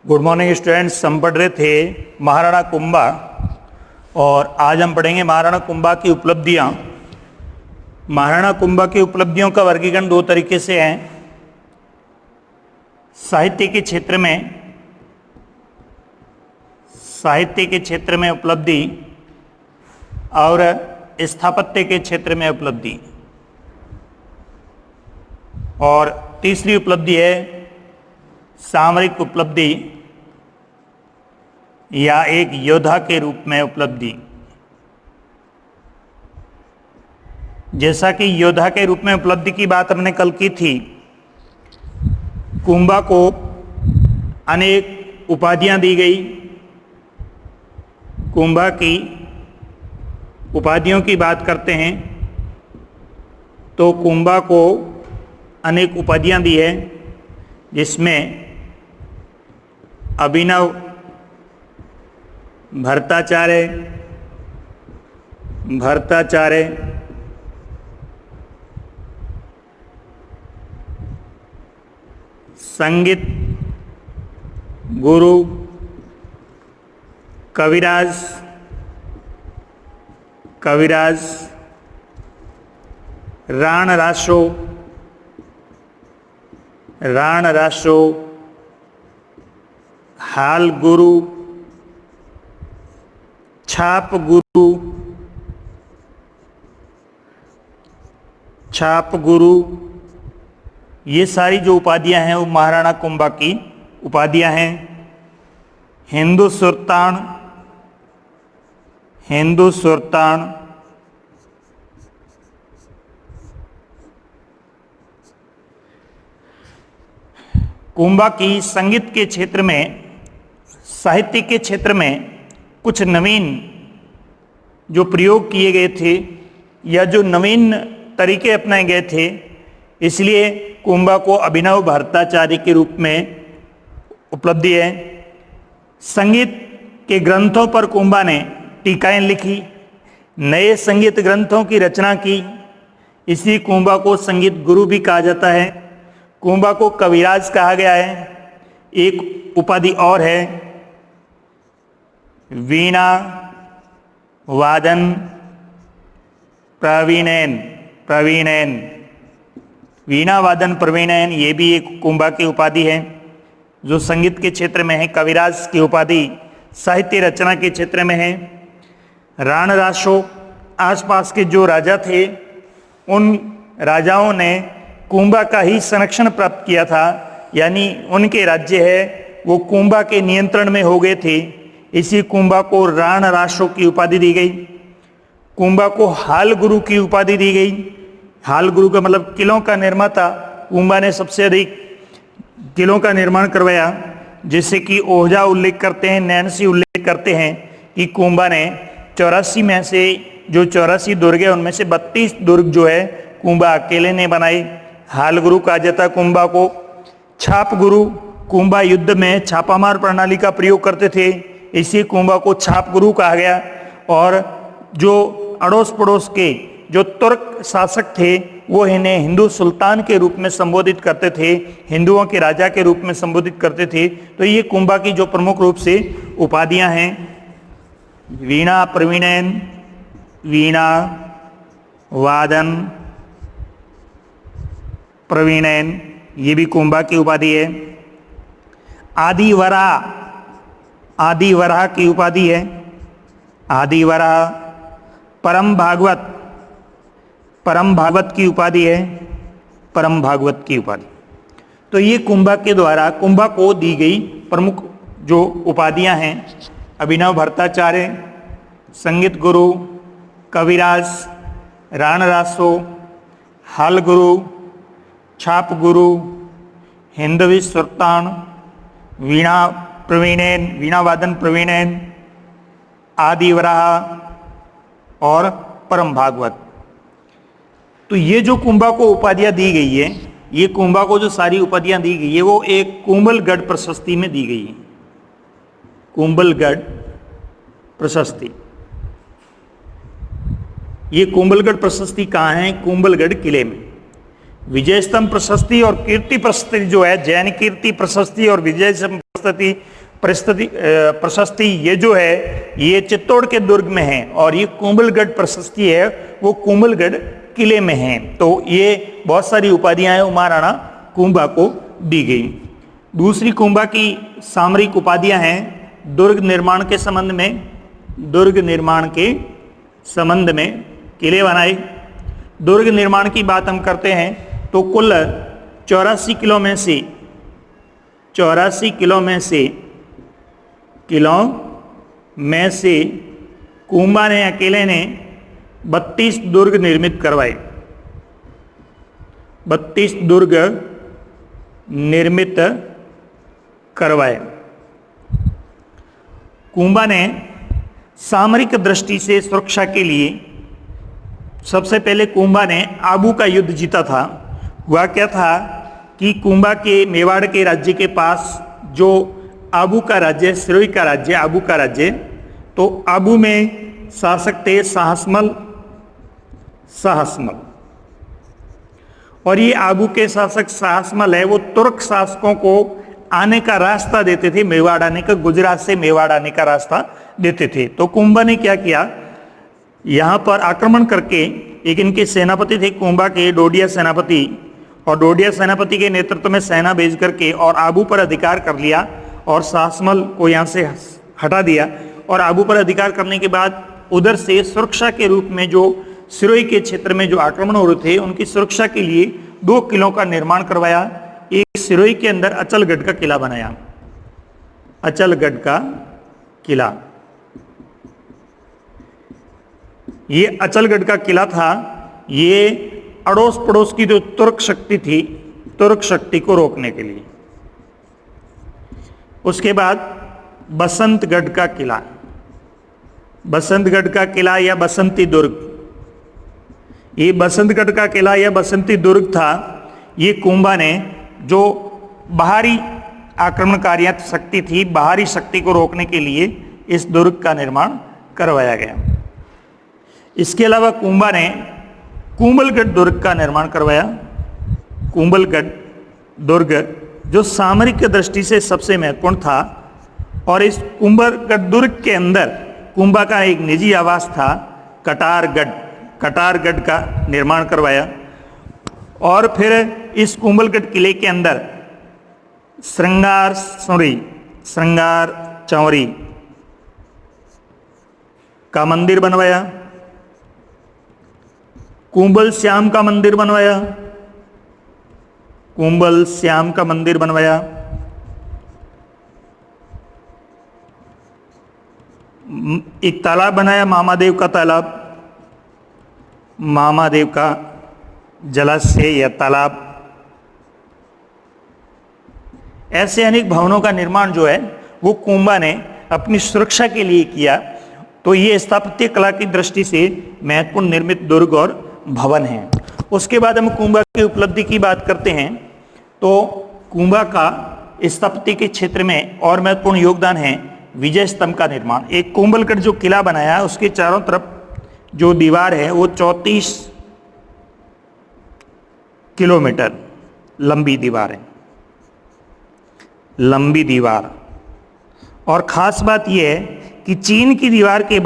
Good morning students. हम पढ़ रहे थे महाराणा कुंभा और आज हम पढ़ेंगे महाराणा कुंभा की उपलब्धियां। महाराणा कुंभा की उपलब्धियों का वर्गीकरण दो तरीके से है। साहित्य के क्षेत्र में उपलब्धि और स्थापत्य के क्षेत्र में उपलब्धि, और तीसरी उपलब्धि है सामरिक उपलब्धि या एक योद्धा के रूप में उपलब्धि। जैसा कि योद्धा के रूप में उपलब्धि की बात हमने कल की थी, कुंभा को अनेक उपाधियां दी गई। कुंभा की उपाधियों की बात करते हैं तो कुंभा को अनेक उपाधियां दी है, जिसमें अभिनव भर्ताचार्य, संगीत गुरु, कविराज, राण रासो, हाल गुरु, छाप गुरु, ये सारी जो उपाधियां हैं वो महाराणा कुंभा की उपाधियां हैं। हिंदू सुल्तान, कुंभा की संगीत के क्षेत्र में, साहित्य के क्षेत्र में कुछ नवीन जो प्रयोग किए गए थे या जो नवीन तरीके अपनाए गए थे, इसलिए कुंभा को अभिनव भट्टाचार्य के रूप में उपलब्धि है। संगीत के ग्रंथों पर कुंभा ने टीकाएं लिखी, नए संगीत ग्रंथों की रचना की, इसी कुंभा को संगीत गुरु भी कहा जाता है। कुंभा को कविराज कहा गया है। एक उपाधि और है वीणा वादन प्रवीणैन। वीणा वादन प्रवीणैन, ये भी एक कुंभा की उपाधि है जो संगीत के क्षेत्र में है। कविराज की उपाधि साहित्य रचना के क्षेत्र में है। राण रासो, आसपास के जो राजा थे उन राजाओं ने कुंभा का ही संरक्षण प्राप्त किया था, यानी उनके राज्य है वो कुंभा के नियंत्रण में हो गए थे। इसी कुंभा को राण रासो की उपाधि दी गई। कुंभा को हाल गुरु की उपाधि दी गई। हाल गुरु का मतलब किलों का निर्माता। कुंभा ने सबसे अधिक किलों का निर्माण करवाया, जैसे कि ओझा उल्लेख करते हैं, नैन्सी उल्लेख करते हैं कि कुंभा ने 84 में से जो 84 दुर्ग है उनमें से 32 दुर्ग जो है कुंभा अकेले ने बनाए। हाल गुरु कहा जाता कुंभा को। छाप गुरु, कुंभा युद्ध में छापामार प्रणाली का प्रयोग करते थे, इसी कुंभा को छाप गुरु कहा गया। और जो अड़ोस पड़ोस के जो तुर्क शासक थे वो इन्हें हिंदू सुल्तान के रूप में संबोधित करते थे, हिंदुओं के राजा के रूप में संबोधित करते थे। तो ये कुंभा की जो प्रमुख रूप से उपाधियां हैं। वीणा प्रवीणैन, वीणा वादन प्रवीणैन, ये भी कुंभा की उपाधि है। आदिवराह की उपाधि है। आदिवराह, परम भागवत की उपाधि है। परम भागवत की उपाधि। तो ये कुंभा के द्वारा कुंभा को दी गई प्रमुख जो उपाधियां हैं। अभिनव भट्टाचार्य, संगीत गुरु, कविराज, राण रासो, हाल गुरु, छाप गुरु, हिंदवी सुल्तान, वीणा वादन प्रवीणैन, आदिवराह और परम भागवत। तो ये जो कुंभा को उपाधियां दी गई है, ये कुंभा को जो सारी उपाधियां दी गई है वो एक कुंभलगढ़ प्रशस्ति में दी गई है। कुंभलगढ़ प्रशस्ति, ये कुंभलगढ़ प्रशस्ति कहाँ है? कुंभलगढ़ किले में। विजय स्तंभ प्रशस्ति और कीर्ति प्रशस्ति जो है, जैन कीर्ति प्रशस्ति और विजय स्तंभ प्रशस्ति ये जो है ये चित्तौड़ के दुर्ग में है, और ये कुंभलगढ़ प्रशस्ति है वो कुंभलगढ़ किले में है। तो ये बहुत सारी उपाधियां हैं महाराणा कुंभा को दी गई। दूसरी कुंभा की सामरिक उपाधियां हैं दुर्ग निर्माण के संबंध में, दुर्ग निर्माण के संबंध में किले बनाए। दुर्ग निर्माण की बात हम करते हैं तो कुल 84 किलो में से 84 किलो में से कुंभा ने अकेले ने 32 दुर्ग निर्मित करवाए, 32 दुर्ग निर्मित करवाए। कुंभा ने सामरिक दृष्टि से सुरक्षा के लिए सबसे पहले कुंभा ने आबू का युद्ध जीता था। हुआ क्या था कि कुंभा के मेवाड़ के राज्य के पास जो आबू का राज्य, सिरोही का राज्य, आबू का राज्य, तो आबू में शासक थे साहसमल, और ये आबू के शासक साहसमल है वो तुर्क शासकों को आने का रास्ता देते थे, मेवाड़ आने का, गुजरात से मेवाड़ आने का रास्ता देते थे। तो कुंभा ने क्या किया, यहाँ पर आक्रमण करके, एक इनके सेनापति थे कुंभा के डोडिया सेनापति, और डोडिया सेनापति के नेतृत्व में सेना भेज करके और आबू पर अधिकार कर लिया और साहसमल को यहाँ से हटा दिया। और आबू पर अधिकार करने के बाद उधर से सुरक्षा के रूप में जो सिरोही के क्षेत्र में जो आक्रमण हो रहे थे उनकी सुरक्षा के लिए 2 किलों का निर्माण करवाया। एक सिरोही के अंदर अचलगढ़ का किला बनाया, अचलगढ़ का किला। ये अचलगढ़ का किला था, ये अड़ोस पड़ोस की जो तुर्क शक्ति थी, तुर्क शक्ति को रोकने के लिए। उसके बाद बसंतगढ़ का किला, बसंतगढ़ का किला या बसंती दुर्ग, ये बसंतगढ़ का किला या बसंती दुर्ग था। ये कुंभा ने जो बाहरी आक्रमणकारी शक्ति थी, बाहरी शक्ति को रोकने के लिए इस दुर्ग का निर्माण करवाया गया। इसके अलावा कुंभा ने कुंभलगढ़ दुर्ग का निर्माण करवाया। कुंभलगढ़ दुर्ग जो सामरिक दृष्टि से सबसे महत्वपूर्ण था, और इस कुंभलगढ़ दुर्ग के अंदर कुंभा का एक निजी आवास था कटारगढ़, कटारगढ़ का निर्माण करवाया। और फिर इस कुंभलगढ़ किले के अंदर श्रृंगार चौरी का मंदिर बनवाया, कुंभल श्याम का मंदिर बनवाया, कुंभल श्याम का मंदिर बनवाया। एक तालाब बनाया, मामादेव का तालाब, मामादेव का जलाशय या तालाब। ऐसे अनेक भवनों का निर्माण जो है वो कुंभा ने अपनी सुरक्षा के लिए किया। तो ये स्थापत्य कला की दृष्टि से महत्वपूर्ण निर्मित दुर्ग और भवन हैं। उसके बाद हम कुंभा की उपलब्धि की बात करते हैं तो कुंभा का स्थापत्य के क्षेत्र में और महत्वपूर्ण योगदान है विजय स्तंभ का निर्माण। एक कुंभलगढ़ जो किला बनाया उसके चारों तरफ जो दीवार है वो 34 किलोमीटर लंबी दीवार है, लंबी दीवार। और खास बात यह है कि चीन की दीवार के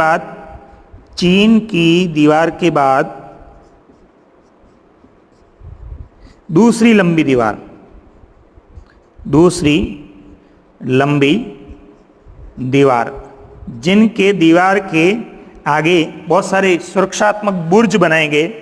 बाद दूसरी लंबी दीवार, जिनके दीवार के आगे बहुत सारे सुरक्षात्मक बुर्ज बनाए गए,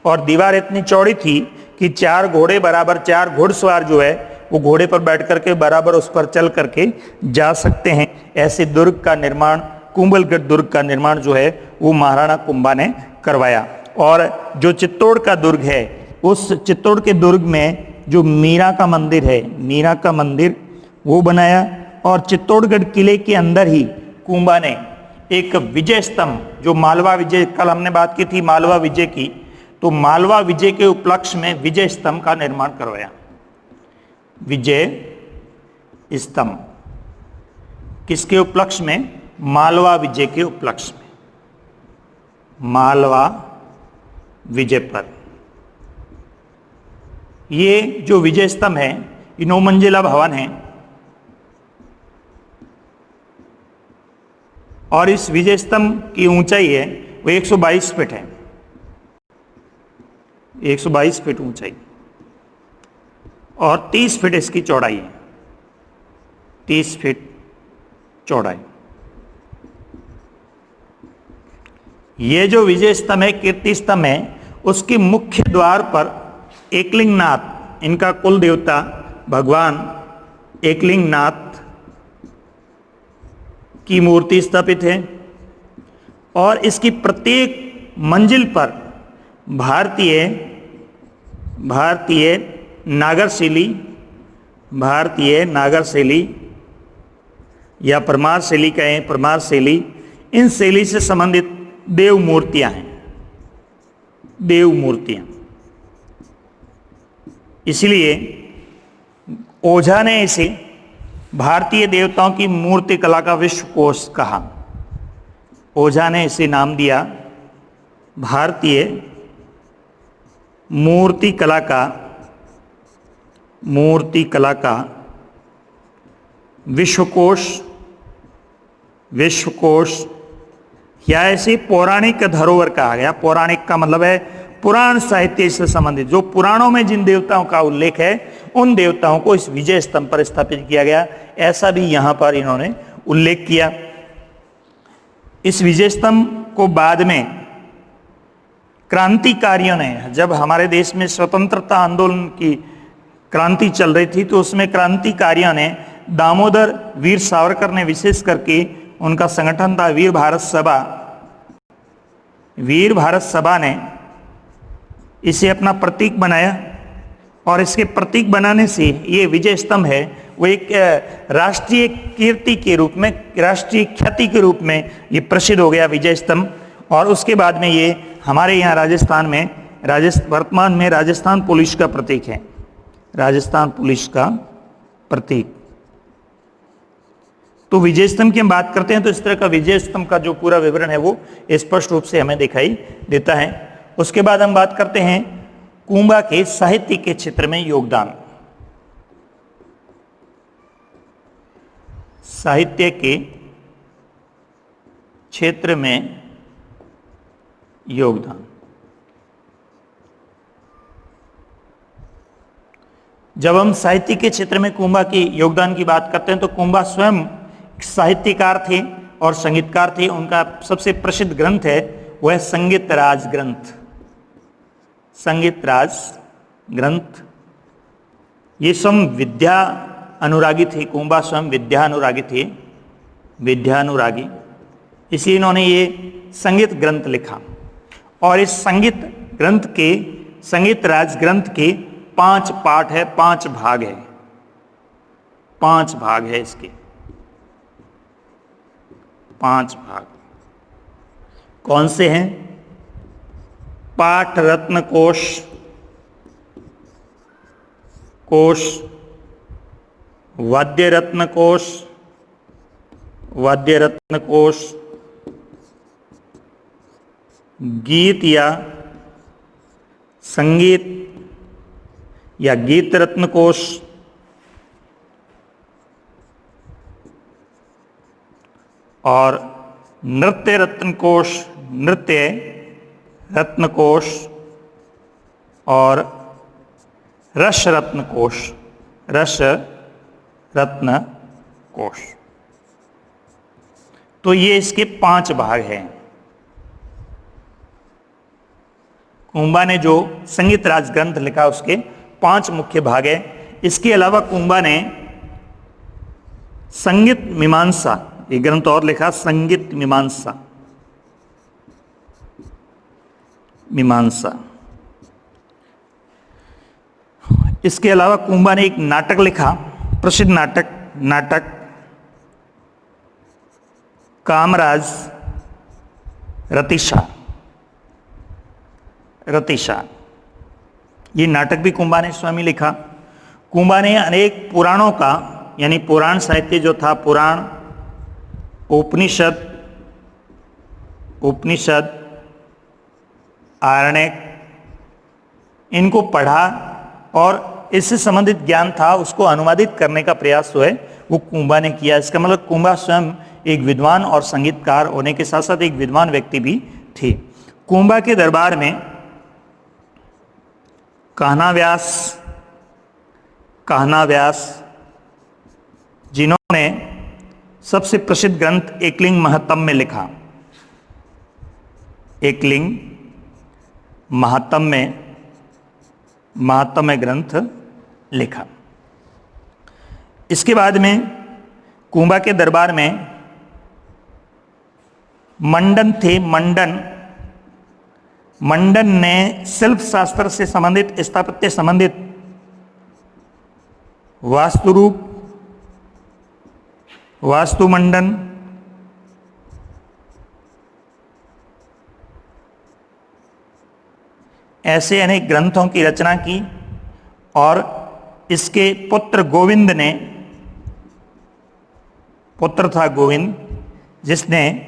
और दीवार इतनी चौड़ी थी कि 4 घोड़े बराबर, 4 घुड़सवार जो है वो घोड़े पर बैठ करके बराबर उस पर चल करके जा सकते हैं। ऐसे दुर्ग का निर्माण, कुंभलगढ़ दुर्ग का निर्माण जो है वो महाराणा कुंभा ने करवाया। और जो चित्तौड़ का दुर्ग है, उस चित्तौड़ के दुर्ग में जो मीरा का मंदिर है, मीरा का मंदिर वो बनाया। और चित्तौड़गढ़ किले के अंदर ही कुंभा ने एक विजय स्तंभ, जो मालवा विजय, कल हमने बात की थी मालवा विजय की, तो मालवा विजय के उपलक्ष्य में विजय स्तंभ का निर्माण करवाया। विजय स्तंभ किसके उपलक्ष्य में? मालवा विजय के उपलक्ष्य में, मालवा विजय पर। ये जो विजय स्तंभ है ये 9 मंजिला भवन है और इस विजय स्तंभ की ऊंचाई है वो 122 फीट है, 122 फीट ऊंचाई और 30 फीट इसकी चौड़ाई है, 30 फीट चौड़ाई। ये जो विजय स्तंभ है, कीर्ति स्तंभ है, उसके मुख्य द्वार पर एकलिंगनाथ, इनका कुल देवता भगवान एकलिंगनाथ की मूर्ति स्थापित है और इसकी प्रत्येक मंजिल पर भारतीय नागर शैली या परमार शैली कहें, परमार शैली, इन शैली से संबंधित देव मूर्तियां हैं, देव मूर्तियां। इसलिए ओझा ने इसे भारतीय देवताओं की मूर्ति कला का विश्वकोश कहा। ओझा ने इसे नाम दिया भारतीय मूर्ति कला का विश्वकोश या ऐसे पौराणिक धरोहर कहा गया। पौराणिक का मतलब है पुराण साहित्य से संबंधित, जो पुराणों में जिन देवताओं का उल्लेख है उन देवताओं को इस विजय स्तंभ पर स्थापित किया गया, ऐसा भी यहां पर इन्होंने उल्लेख किया। इस विजय स्तंभ को बाद में क्रांतिकारियों ने, जब हमारे देश में स्वतंत्रता आंदोलन की क्रांति चल रही थी तो उसमें क्रांतिकारियों ने, दामोदर वीर सावरकर ने विशेष करके, उनका संगठन था वीर भारत सभा ने इसे अपना प्रतीक बनाया और इसके प्रतीक बनाने से ये विजय स्तंभ है वो एक राष्ट्रीय कीर्ति के रूप में, राष्ट्रीय ख्याति के रूप में ये प्रसिद्ध हो गया विजय स्तंभ। और उसके बाद में ये हमारे यहाँ राजस्थान में, वर्तमान में राजस्थान पुलिस का प्रतीक है, राजस्थान पुलिस का प्रतीक। तो विजय स्तंभ की हम बात करते हैं तो इस तरह का विजय स्तंभ का जो पूरा विवरण है वो स्पष्ट रूप से हमें दिखाई देता है। उसके बाद हम बात करते हैं कुंभा के साहित्य के क्षेत्र में योगदान। साहित्य के क्षेत्र में योगदान, जब हम साहित्य के क्षेत्र में कुंभा के योगदान की बात करते हैं तो कुंभा स्वयं साहित्यकार थे और संगीतकार थे। उनका सबसे प्रसिद्ध ग्रंथ है वह संगीत राज ग्रंथ, संगीत राज ग्रंथ। ये स्वयं विद्या अनुरागी थे, कुंभा स्वयं विद्या अनुरागी थे, विद्या अनुरागी, इसलिए इन्होंने ये संगीत ग्रंथ लिखा। और इस संगीत ग्रंथ के, संगीत राज ग्रंथ के 5 पाठ है, 5 भाग है, 5 भाग है इसके, 5 भाग कौन से हैं? पाठ रत्न कोश, वाद्य रत्न कोश, गीत या संगीत या गीत रत्न कोश, और नृत्य रत्न कोश, नृत्य रत्न कोश, और रस रत्न कोश, रस रत्न कोश। तो ये इसके 5 भाग हैं। कुंभा ने जो संगीत राज ग्रंथ लिखा उसके 5 मुख्य भाग है। इसके अलावा कुंभा ने संगीत मीमांसा, ये ग्रंथ और लिखा, संगीत मीमांसा, इसके अलावा कुंभा ने एक नाटक लिखा, प्रसिद्ध नाटक कामराज रतिशा। ये नाटक भी कुंभा ने स्वयं लिखा। कुंभा ने अनेक पुराणों का, यानी पुराण साहित्य जो था, पुराण, उपनिषद, आरण्यक, इनको पढ़ा और इससे संबंधित ज्ञान था उसको अनुवादित करने का प्रयास जो है वो कुंभा ने किया। इसका मतलब कुंभा स्वयं एक विद्वान और संगीतकार होने के साथ साथ एक विद्वान व्यक्ति भी थे। कुंभा के दरबार में कान्हा व्यास जिन्होंने सबसे प्रसिद्ध ग्रंथ एकलिंग महात्म्य में लिखा, एकलिंग महात्म्य ग्रंथ लिखा। इसके बाद में कुंभा के दरबार में मंडन थे। मंडन ने शिल्प शास्त्र से संबंधित, स्थापत्य संबंधित वास्तु मंडन, ऐसे अनेक ग्रंथों की रचना की। और इसके पुत्र गोविंद ने, पुत्र था गोविंद, जिसने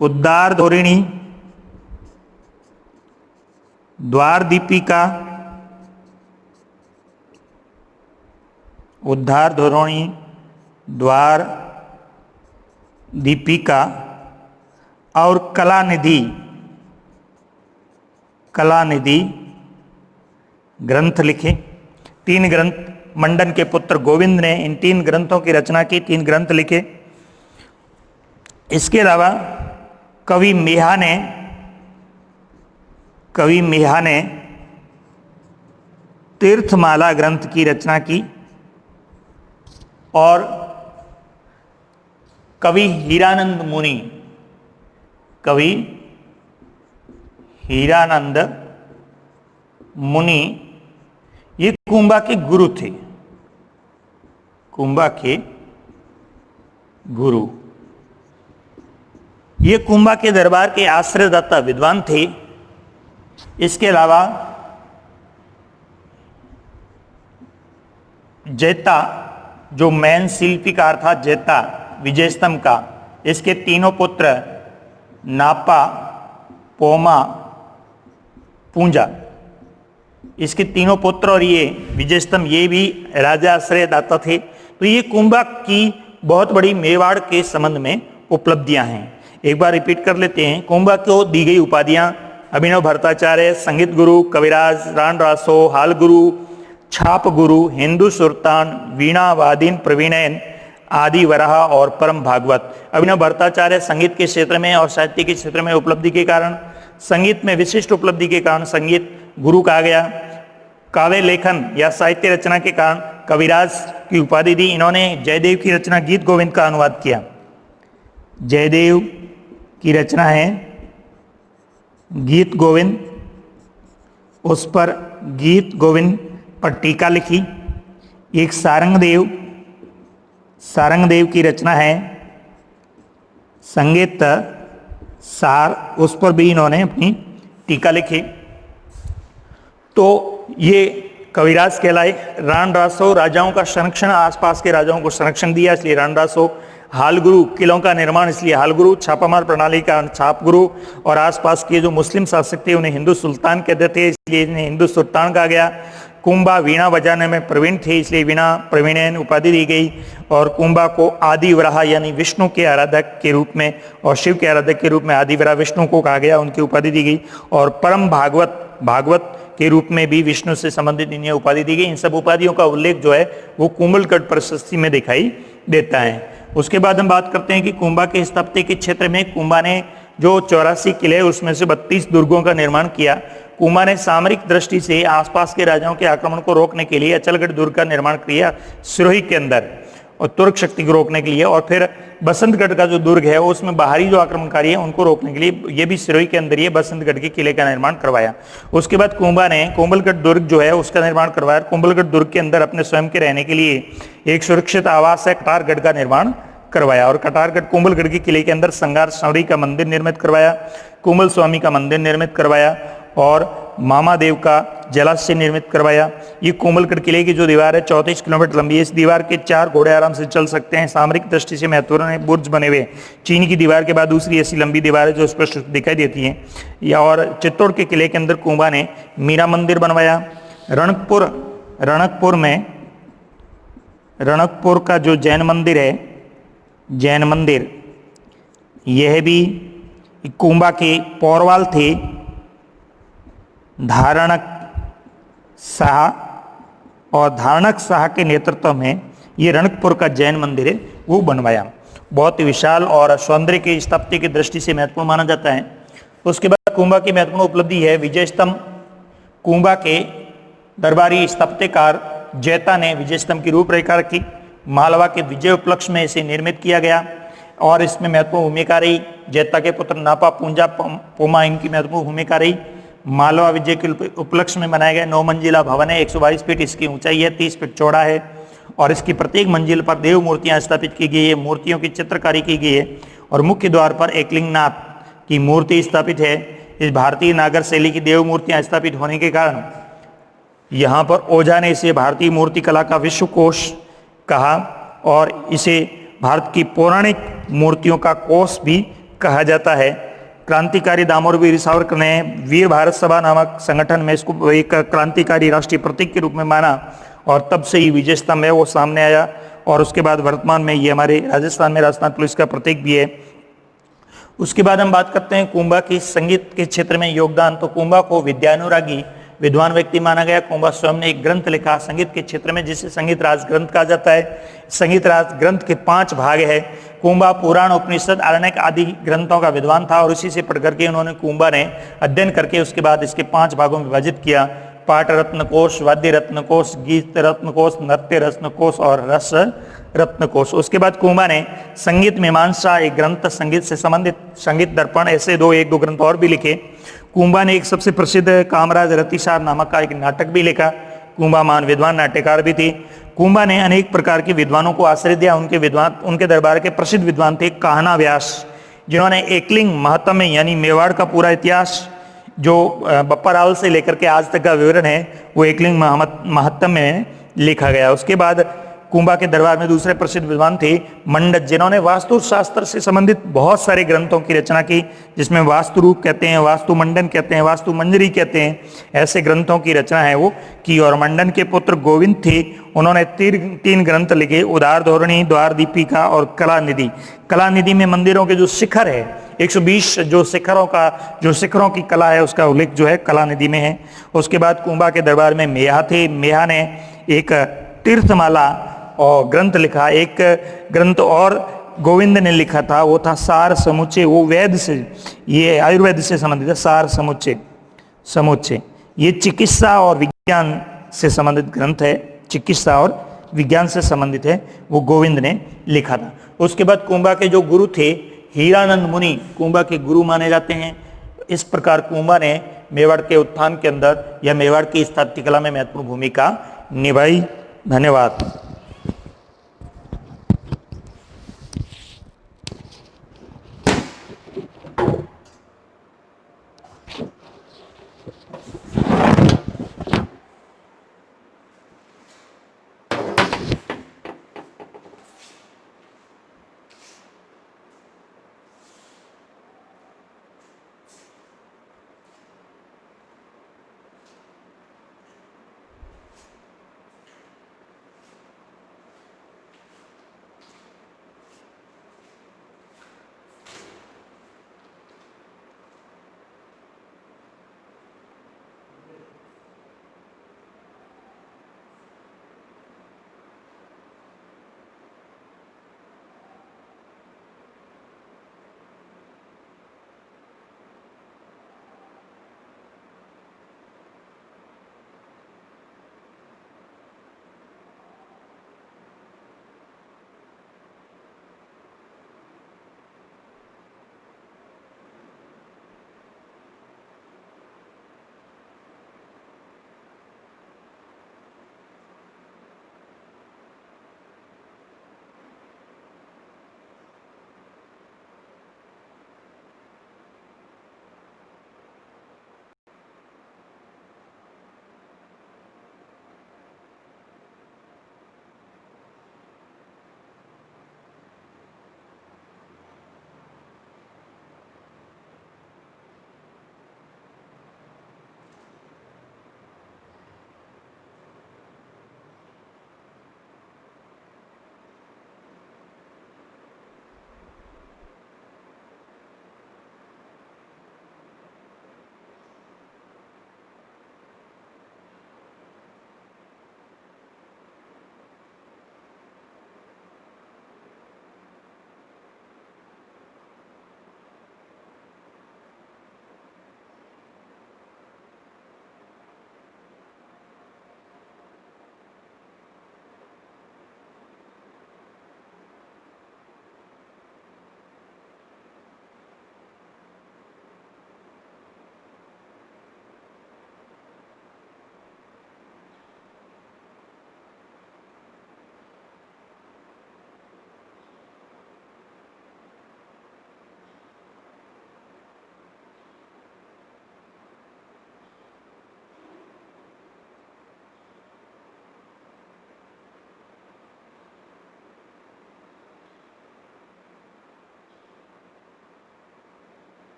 उद्धार धोरिणी, द्वार दीपिका, उद्धार धोरिणी, द्वार दीपिका और कलानिधि ग्रंथ लिखे। 3 ग्रंथ मंडन के पुत्र गोविंद ने इन 3 ग्रंथों की रचना की, 3 ग्रंथ लिखे। इसके अलावा कवि मेहा ने तीर्थमाला ग्रंथ की रचना की। और कवि हीरानंद मुनि ये कुंभा के गुरु थे, ये कुंभा के दरबार के आश्रयदाता विद्वान थे। इसके अलावा जैता, जो मैन शिल्पीकार था जैता विजय स्तंभ का, इसके 3 पुत्र नापा, पोमा, पूंजा, इसके 3 पुत्र और ये विजय स्तंभ, ये भी राजा आश्रयदाता थे। तो ये कुंभा की बहुत बड़ी मेवाड़ के संबंध में उपलब्धियां हैं। एक बार रिपीट कर लेते हैं। कुंभा को दी गई उपाधियां अभिनव भट्टाचार्य, संगीत गुरु, कविराज, रान रासो, हाल गुरु, छाप गुरु, हिंदू सुल्तान, वीणा वादिन प्रवीणयन, आदि वराह और परम भागवत। अभिनव भट्टाचार्य संगीत के क्षेत्र में और साहित्य के क्षेत्र में उपलब्धि के कारण, संगीत में विशिष्ट उपलब्धि के कारण संगीत गुरु कहा गया। काव्य लेखन या साहित्य रचना के कारण कविराज की उपाधि दी। इन्होंने जयदेव की रचना गीत गोविंद का अनुवाद किया। जयदेव की रचना है गीत गोविंद, उस पर गीत गोविंद पर टीका लिखी। एक सारंगदेव की रचना है संगीत सार, उस पर भी इन्होंने अपनी टीका लिखी। तो ये कविराज कहलाए। रान रासो राजाओं का संरक्षण, आसपास के राजाओं को संरक्षण दिया, इसलिए रान रासो। हाल गुरु किलों का निर्माण, इसलिए हाल गुरु। छापामार प्रणाली का छाप गुरु। और आसपास के जो मुस्लिम शासक थे उन्हें हिंदू सुल्तान कहते थे, इसलिए इन्हें हिंदू सुल्तान कहा गया। कुंभा वीणा बजाने में प्रवीण थे, इसलिए वीणा प्रवीणयन उपाधि दी गई। और कुंभा को आदि वराह यानी विष्णु के आराधक के रूप में और शिव के आराधक के रूप में आदि वराह विष्णु को कहा गया, उनकी उपाधि दी गई। और परम भागवत के रूप में भी विष्णु से संबंधित इन्हें उपाधि दी गई। इन सब उपाधियों का उल्लेख जो है वो कुंभलगढ़ प्रशस्ति में दिखाई देता है। उसके बाद हम बात करते हैं कि कुंभा के स्थापत्य के क्षेत्र में कुंभा ने जो 84 किले उसमें से 32 दुर्गों का निर्माण किया। कुंभा ने सामरिक दृष्टि से आसपास के राजाओं के आक्रमण को रोकने के लिए अचलगढ़ दुर्ग का निर्माण किया सिरोही के अंदर, और तुर्क शक्ति को रोकने के लिए। और फिर बसंतगढ़ का जो दुर्ग है उसमें बाहरी जो आक्रमणकारी है उनको रोकने के लिए ये भी सिरोही के अंदर ही बसंतगढ़ के किले का निर्माण करवाया। उसके बाद कुंभा ने कुंभलगढ़ दुर्ग जो है उसका निर्माण करवाया। कुंभलगढ़ दुर्ग के अंदर अपने स्वयं के रहने के लिए एक सुरक्षित आवास है कटारगढ़ का निर्माण करवाया। और कटारगढ़ कुंभलगढ़ के किले के अंदर संगार शौरी का मंदिर निर्मित करवाया, कुंभल स्वामी का मंदिर निर्मित करवाया। और मामादेव का जलाशय निर्मित करवाया। ये कोमलगढ़ किले की जो दीवार है 34 किलोमीटर लंबी है। इस दीवार के 4 घोड़े आराम से चल सकते हैं। सामरिक दृष्टि से महत्वपूर्ण है, बुर्ज बने हुए। चीन की दीवार के बाद दूसरी ऐसी लंबी दीवार है जो स्पष्ट दिखाई देती है। या और चित्तौड़ के किले के अंदर कुंभा ने मीरा मंदिर बनवाया। रणकपुर का जो जैन मंदिर है, जैन मंदिर, यह भी कुंभा के पौरवाल थे धारणक शाह, और धारणक शाह के नेतृत्व में ये रणकपुर का जैन मंदिर है वो बनवाया। बहुत ही विशाल और सौंदर्य की स्थापत्य की दृष्टि से महत्वपूर्ण माना जाता है। उसके बाद कुंभा की महत्वपूर्ण उपलब्धि है विजय स्तंभ। कुंभा के दरबारी स्थापत्यकार जैता ने विजय स्तंभ की रूपरेखा रखी। मालवा के विजय उपलक्ष्य में इसे निर्मित किया गया और इसमें महत्वपूर्ण भूमिका रही जैता के पुत्र नापा पूंजा पोमा, इनकी महत्वपूर्ण भूमिका रही। मालवा विजय के उपलक्ष्य में बनाया गया 9 मंजिला भवन है। 122 फीट इसकी ऊंचाई है, 30 फीट चौड़ा है और इसकी प्रत्येक मंजिल पर देव मूर्तियां स्थापित की गई है। मूर्तियों की चित्रकारी की गई है और मुख्य द्वार पर एकलिंगनाथ की मूर्ति स्थापित है। इस भारतीय नागर शैली की देव मूर्तियां स्थापित होने के कारण यहाँ पर ओझा ने इसे भारतीय मूर्ति कला का विश्वकोश कहा और इसे भारत की पौराणिक मूर्तियों का कोष भी कहा जाता है। क्रांतिकारी दामोदर सावरकर ने वीर भारत सभा नामक संगठन में इसको एक क्रांतिकारी राष्ट्रीय प्रतीक के रूप में माना और तब से ही विजय स्तंभ है वो सामने आया। और उसके बाद वर्तमान में ये हमारे राजस्थान में राजस्थान पुलिस का प्रतीक भी है। उसके बाद हम बात करते हैं कुंभा की संगीत के क्षेत्र में योगदान। तो कुंभा को विद्यानुरागी विद्वान व्यक्ति माना गया। कुंभा स्वयं ने एक ग्रंथ लिखा संगीत के क्षेत्र में जिसे संगीत राज ग्रंथ कहा जाता है। संगीत राज ग्रंथ के 5 भाग है। कुंभा पुराण, उपनिषद, आरण्यक आदि ग्रंथों का विद्वान था और उसी से पढ़ करके उन्होंने कुंभा ने अध्ययन करके उसके बाद इसके 5 भागों में विभाजित किया। पाठ रत्न कोश, वाद्य रत्न कोश, गीत रत्न कोश, नृत्य रत्न कोश और रस रत्न कोश। उसके बाद कुंभा ने संगीत मीमांसा एक ग्रंथ, संगीत से संबंधित संगीत दर्पण, ऐसे 1-2 ग्रंथ और भी लिखे। कुंभा ने एक सबसे प्रसिद्ध कामराज रतिसार नामक का एक नाटक भी लिखा। कुंभा महान विद्वान नाट्यकार भी थे। कुंभा ने अनेक प्रकार के विद्वानों को आश्रय दिया। उनके दरबार के प्रसिद्ध विद्वान थे कान्हा व्यास, जिन्होंने एकलिंग महात्म्य यानी मेवाड़ का पूरा इतिहास जो बप्पा रावल से लेकर के आज तक का विवरण है वो एकलिंग महात्म्य में लिखा गया। उसके बाद कुंभा के दरबार में दूसरे प्रसिद्ध विद्वान थे मंडत, जिन्होंने वास्तु शास्त्र से संबंधित बहुत सारे ग्रंथों की रचना की, जिसमें वास्तु रूप कहते हैं, वास्तु मंडन कहते हैं, वास्तु मंजरी कहते हैं, ऐसे ग्रंथों की रचना है वो की। और मंडन के पुत्र गोविंद थे, उन्होंने 3 ग्रंथ लिखे, उदार धोरणी, द्वार दीपिका और कला निधि। कला निधि में मंदिरों के जो शिखर है 120 जो शिखरों की कला है उसका उल्लेख जो है कला निधि में है। उसके बाद कुंभा के दरबार में मेहा थे। मेहा ने एक तीर्थमाला और ग्रंथ लिखा। एक ग्रंथ और गोविंद ने लिखा था, वो था सार समुच्चय, वो वेद से, ये आयुर्वेद से संबंधित है। सार समुच्चय ये चिकित्सा और विज्ञान से संबंधित ग्रंथ है, चिकित्सा और विज्ञान से संबंधित है, वो गोविंद ने लिखा था। उसके बाद कुंभा के जो गुरु थे हीरानंद मुनि कुंभा के गुरु माने जाते हैं। इस प्रकार कुंभा ने मेवाड़ के उत्थान के अंदर या मेवाड़ की स्थापत्य कला में महत्वपूर्ण भूमिका निभाई। धन्यवाद।